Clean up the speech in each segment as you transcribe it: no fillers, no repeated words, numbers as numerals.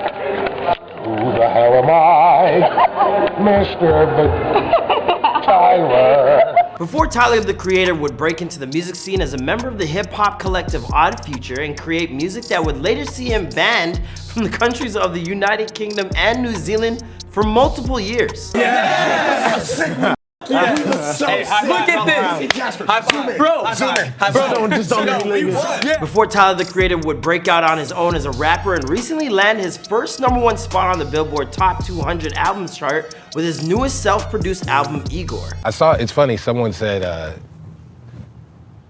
Who the hell am I? Mr. Tyler. Before Tyler, the Creator, would break into the music scene as a member of the hip-hop collective Odd Future and create music that would later see him banned from the countries of the United Kingdom and New Zealand for multiple years. Yes! Yes. Look at this! Bro, Before Tyler, the Creator, would break out on his own as a rapper and recently land his first #1 spot on the Billboard Top 200 Albums chart with his newest self-produced album, Igor. It's funny, someone said,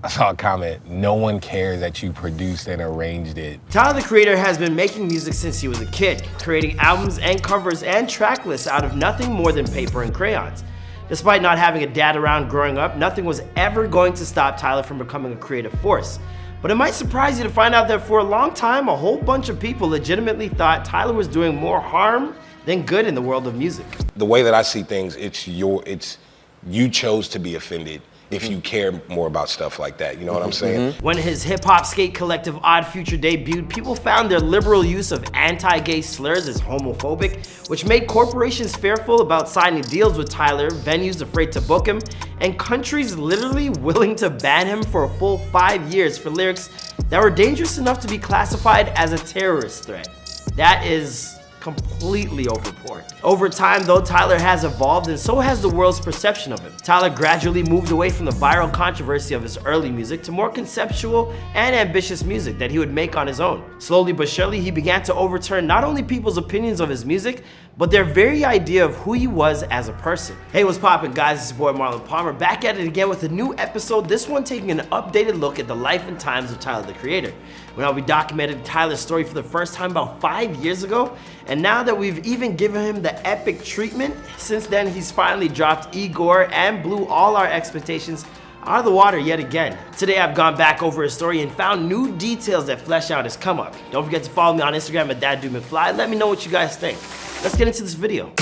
I saw a comment, no one cares that you produced and arranged it. Tyler, the Creator, has been making music since he was a kid, creating albums and covers and track lists out of nothing more than paper and crayons. Despite not having a dad around growing up, nothing was ever going to stop Tyler from becoming a creative force. But it might surprise you to find out that for a long time, a whole bunch of people legitimately thought Tyler was doing more harm than good in the world of music. The way that I see things, you chose to be offended if you care more about stuff like that, you know what I'm saying? When his hip-hop skate collective Odd Future debuted, people found their liberal use of anti-gay slurs as homophobic, which made corporations fearful about signing deals with Tyler, venues afraid to book him, and countries literally willing to ban him for a full 5 years for lyrics that were dangerous enough to be classified as a terrorist threat. That is completely overboard. Over time though, Tyler has evolved and so has the world's perception of him. Tyler gradually moved away from the viral controversy of his early music to more conceptual and ambitious music that he would make on his own. Slowly but surely, he began to overturn not only people's opinions of his music, but their very idea of who he was as a person. Hey, what's poppin', guys? It's your boy Marlon Palmer, back at it again with a new episode, this one taking an updated look at the life and times of Tyler, the Creator. When we documented Tyler's story for the first time about 5 years ago, and now that we've even given him the epic treatment, since then he's finally dropped Igor and blew all our expectations out of the water yet again. Today I've gone back over his story and found new details that flesh out his come up. Don't forget to follow me on Instagram at DadDudeMcFly. Let me know what you guys think. Let's get into this video.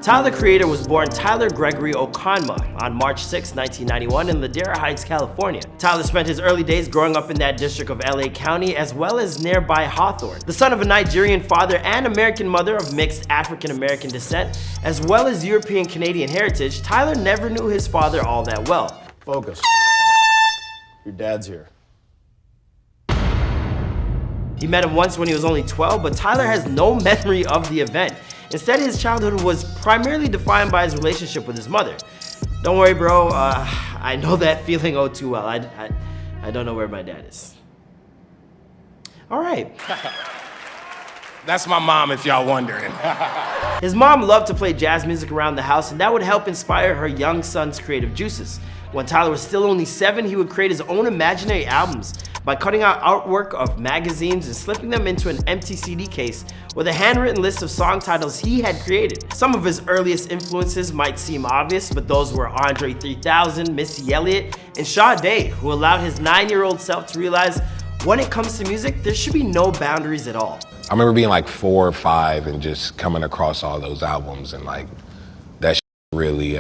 Tyler, the Creator, was born Tyler Gregory Okonma on March 6, 1991 in Ladera Heights, California. Tyler spent his early days growing up in that district of LA County as well as nearby Hawthorne. The son of a Nigerian father and American mother of mixed African-American descent, as well as European-Canadian heritage, Tyler never knew his father all that well. Focus. Your dad's here. He met him once when he was only 12, but Tyler has no memory of the event. Instead, his childhood was primarily defined by his relationship with his mother. Don't worry, bro, I know that feeling oh too well. I don't know where my dad is. All right. That's my mom, if y'all wondering. His mom loved to play jazz music around the house, and that would help inspire her young son's creative juices. When Tyler was still only 7, he would create his own imaginary albums by cutting out artwork of magazines and slipping them into an empty CD case with a handwritten list of song titles he had created. Some of his earliest influences might seem obvious, but those were Andre 3000, Missy Elliott, and Sade, who allowed his 9-year-old self to realize when it comes to music, there should be no boundaries at all. I remember being like 4 or 5 and just coming across all those albums, and like that really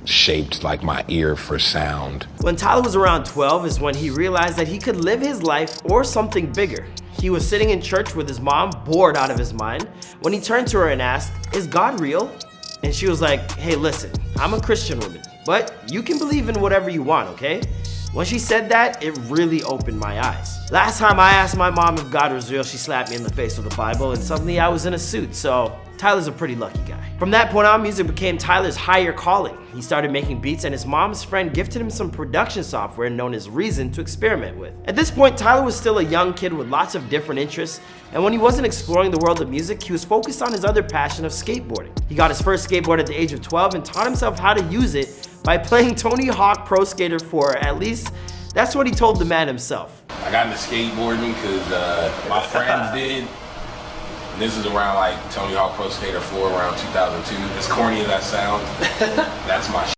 shaped like my ear for sound. When Tyler was around 12 is when he realized that he could live his life or something bigger. He was sitting in church with his mom, bored out of his mind, when he turned to her and asked, "Is God real?" And she was like, "Hey, listen, I'm a Christian woman, but you can believe in whatever you want, okay?" When she said that, it really opened my eyes. Last time I asked my mom if God was real, she slapped me in the face with the Bible, and suddenly I was in a suit, so Tyler's a pretty lucky guy. From that point on, music became Tyler's higher calling. He started making beats, and his mom's friend gifted him some production software known as Reason to experiment with. At this point, Tyler was still a young kid with lots of different interests, and when he wasn't exploring the world of music, he was focused on his other passion of skateboarding. He got his first skateboard at the age of 12 and taught himself how to use it by playing Tony Hawk Pro Skater 4, at least that's what he told the man himself. I got into skateboarding because my friends did. And this is around like Tony Hawk Pro Skater 4 around 2002. As corny as that sounds, that's my shit.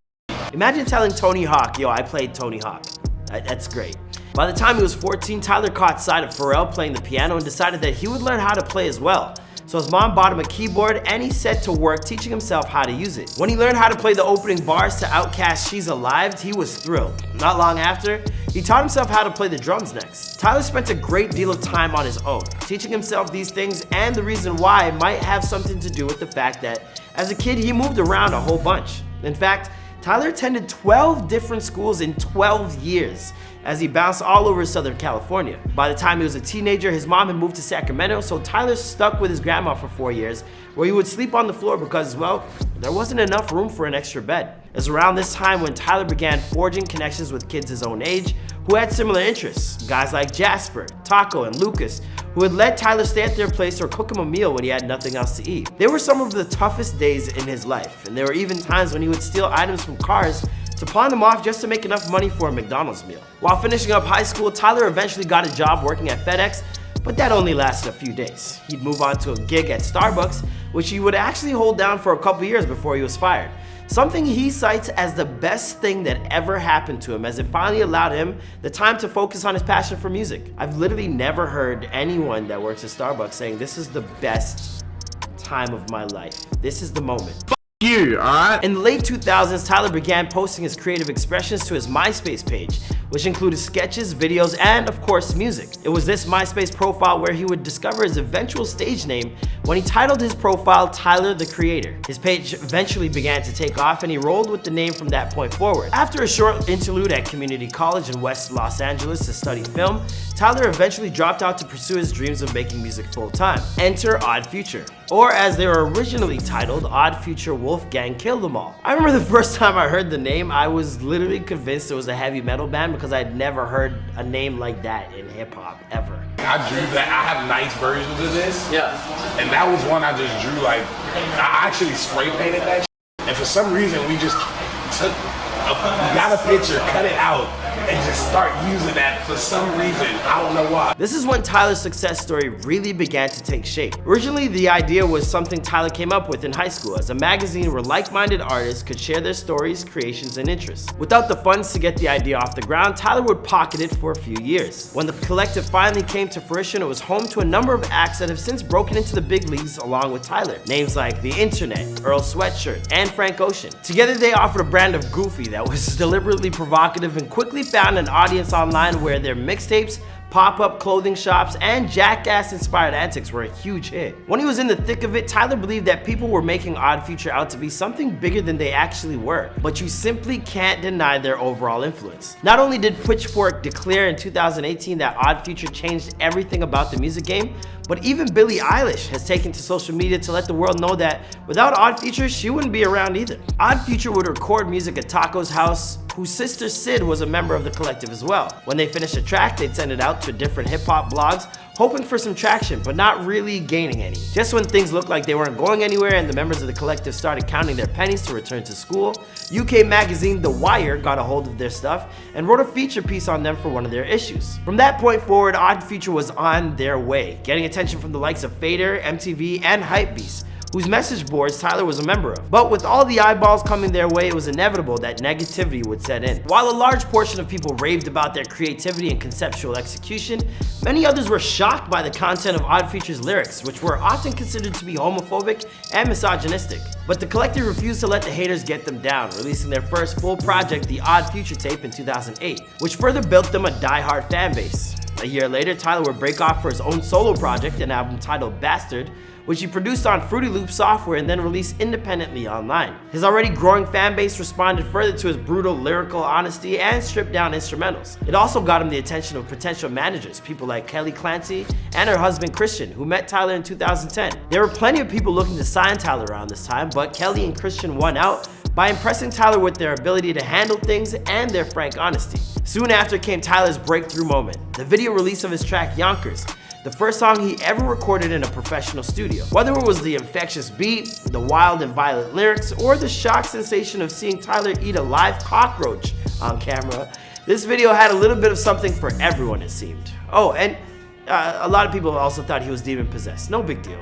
Imagine telling Tony Hawk, yo, I played Tony Hawk. That's great. By the time he was 14, Tyler caught sight of Pharrell playing the piano and decided that he would learn how to play as well. So his mom bought him a keyboard and he set to work teaching himself how to use it. When he learned how to play the opening bars to Outkast's She's Alive, he was thrilled. Not long after, he taught himself how to play the drums next. Tyler spent a great deal of time on his own, teaching himself these things, and the reason why might have something to do with the fact that as a kid he moved around a whole bunch. In fact, Tyler attended 12 different schools in 12 years as he bounced all over Southern California. By the time he was a teenager, his mom had moved to Sacramento, so Tyler stuck with his grandma for 4 years, where he would sleep on the floor because, well, there wasn't enough room for an extra bed. It was around this time when Tyler began forging connections with kids his own age who had similar interests. Guys like Jasper, Taco, and Lucas, who would let Tyler stay at their place or cook him a meal when he had nothing else to eat. They were some of the toughest days in his life, and there were even times when he would steal items from cars to pawn them off just to make enough money for a McDonald's meal. While finishing up high school, Tyler eventually got a job working at FedEx, but that only lasted a few days. He'd move on to a gig at Starbucks, which he would actually hold down for a couple years before he was fired. Something he cites as the best thing that ever happened to him, as it finally allowed him the time to focus on his passion for music. I've literally never heard anyone that works at Starbucks saying, this is the best time of my life. This is the moment. You, alright? In the late 2000s, Tyler began posting his creative expressions to his MySpace page, which included sketches, videos, and of course music. It was this MySpace profile where he would discover his eventual stage name when he titled his profile Tyler the Creator. His page eventually began to take off and he rolled with the name from that point forward. After a short interlude at community college in West Los Angeles to study film, Tyler eventually dropped out to pursue his dreams of making music full-time. Enter Odd Future, or as they were originally titled, Odd Future Wolfgang Kill Them All. I remember the first time I heard the name, I was literally convinced it was a heavy metal band because I'd never heard a name like that in hip-hop, ever. I drew that. I have nice versions of this. Yeah. And that was one I just drew, like, I actually spray painted that shit. And for some reason, we just got a picture, cut it out, and just start using that for some reason. I don't know why. This is when Tyler's success story really began to take shape. Originally, the idea was something Tyler came up with in high school as a magazine where like-minded artists could share their stories, creations, and interests. Without the funds to get the idea off the ground, Tyler would pocket it for a few years. When the collective finally came to fruition, it was home to a number of acts that have since broken into the big leagues along with Tyler. Names like The Internet, Earl Sweatshirt, and Frank Ocean. Together, they offered a brand of goofy that was deliberately provocative and quickly found an audience online where their mixtapes, pop-up clothing shops, and jackass-inspired antics were a huge hit. When he was in the thick of it, Tyler believed that people were making Odd Future out to be something bigger than they actually were, but you simply can't deny their overall influence. Not only did Pitchfork declare in 2018 that Odd Future changed everything about the music game, but even Billie Eilish has taken to social media to let the world know that without Odd Future, she wouldn't be around either. Odd Future would record music at Taco's house, whose sister Sid was a member of the collective as well. When they finished a track, they'd send it out to different hip-hop blogs, hoping for some traction, but not really gaining any. Just when things looked like they weren't going anywhere and the members of the collective started counting their pennies to return to school, UK magazine The Wire got a hold of their stuff and wrote a feature piece on them for one of their issues. From that point forward, Odd Future was on their way, getting attention from the likes of Fader, MTV, and Hypebeast, whose message boards Tyler was a member of. But with all the eyeballs coming their way, it was inevitable that negativity would set in. While a large portion of people raved about their creativity and conceptual execution, many others were shocked by the content of Odd Future's lyrics, which were often considered to be homophobic and misogynistic. But the collective refused to let the haters get them down, releasing their first full project, The Odd Future Tape, in 2008, which further built them a die-hard fan base. A year later, Tyler would break off for his own solo project, an album titled Bastard, which he produced on Fruity Loop software and then released independently online. His already growing fan base responded further to his brutal lyrical honesty and stripped down instrumentals. It also got him the attention of potential managers, people like Kelly Clancy and her husband Christian, who met Tyler in 2010. There were plenty of people looking to sign Tyler around this time, but Kelly and Christian won out by impressing Tyler with their ability to handle things and their frank honesty. Soon after came Tyler's breakthrough moment, the video release of his track Yonkers, the first song he ever recorded in a professional studio. Whether it was the infectious beat, the wild and violent lyrics, or the shock sensation of seeing Tyler eat a live cockroach on camera, This video had a little bit of something for everyone, it seemed. Oh, and a lot of people also thought he was demon possessed. No big deal.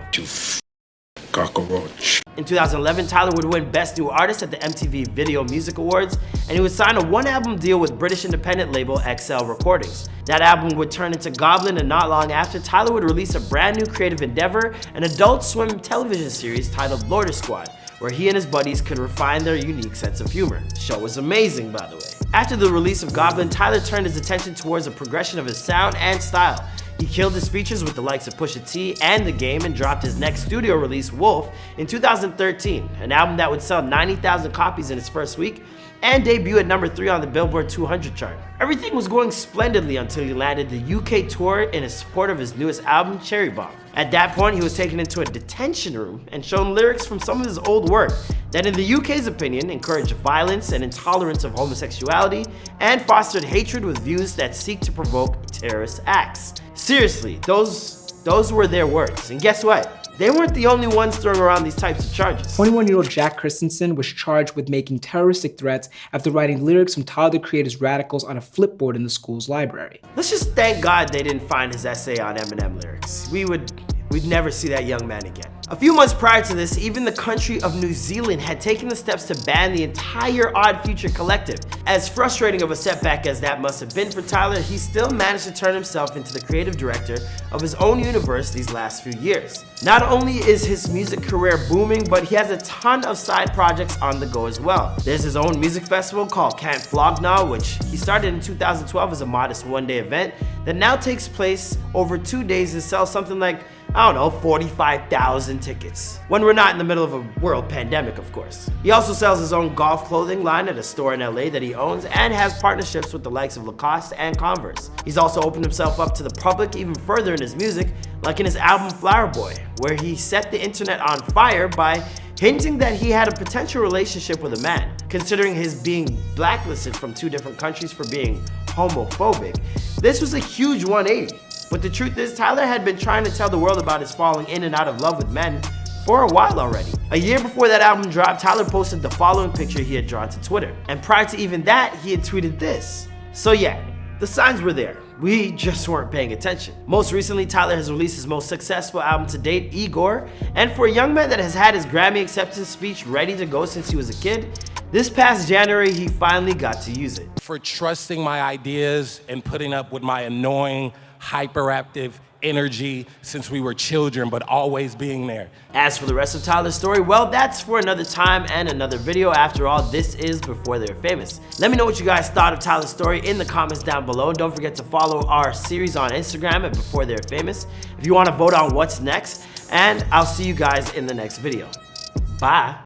Cockroach. In 2011, Tyler would win Best New Artist at the MTV Video Music Awards, and he would sign a one-album deal with British independent label XL Recordings. That album would turn into Goblin, and not long after, Tyler would release a brand new creative endeavor, an Adult Swim television series titled Lorder Squad, where he and his buddies could refine their unique sense of humor. The show was amazing, by the way. After the release of Goblin, Tyler turned his attention towards a progression of his sound and style. He killed his features with the likes of Pusha T and The Game and dropped his next studio release, Wolf, in 2013, an album that would sell 90,000 copies in its first week and debut at number 3 on the Billboard 200 chart. Everything was going splendidly until he landed the UK tour in support of his newest album, Cherry Bomb. At that point, he was taken into a detention room and shown lyrics from some of his old work that, in the UK's opinion, encouraged violence and intolerance of homosexuality and fostered hatred with views that seek to provoke terrorist acts. Seriously, those were their words. And guess what? They weren't the only ones throwing around these types of charges. 21-year-old Jack Christensen was charged with making terroristic threats after writing lyrics from Tyler the Creator's Radicals on a flipboard in the school's library. Let's just thank God they didn't find his essay on Eminem lyrics. We'd never see that young man again. A few months prior to this, even the country of New Zealand had taken the steps to ban the entire Odd Future collective. As frustrating of a setback as that must have been for Tyler, he still managed to turn himself into the creative director of his own universe these last few years. Not only is his music career booming, but he has a ton of side projects on the go as well. There's his own music festival called Can't Flog Now, which he started in 2012 as a modest one-day event that now takes place over 2 days and sells something like, I don't know, 45,000 tickets. When we're not in the middle of a world pandemic, of course. He also sells his own golf clothing line at a store in LA that he owns and has partnerships with the likes of Lacoste and Converse. He's also opened himself up to the public even further in his music, like in his album Flower Boy, where he set the internet on fire by hinting that he had a potential relationship with a man. Considering his being blacklisted from 2 different countries for being homophobic, this was a huge 180. But the truth is, Tyler had been trying to tell the world about his falling in and out of love with men for a while already. A year before that album dropped, Tyler posted the following picture he had drawn to Twitter. And prior to even that, he had tweeted this. So yeah, the signs were there. We just weren't paying attention. Most recently, Tyler has released his most successful album to date, Igor. And for a young man that has had his Grammy acceptance speech ready to go since he was a kid, this past January, he finally got to use it. For trusting my ideas and putting up with my annoying, hyperactive energy since we were children, but always being there. As for the rest of Tyler's story, well, that's for another time and another video. After all, this is Before They Were Famous. Let me know what you guys thought of Tyler's story in the comments down below. And don't forget to follow our series on Instagram at Before They Were Famous if you want to vote on what's next. And I'll see you guys in the next video. Bye.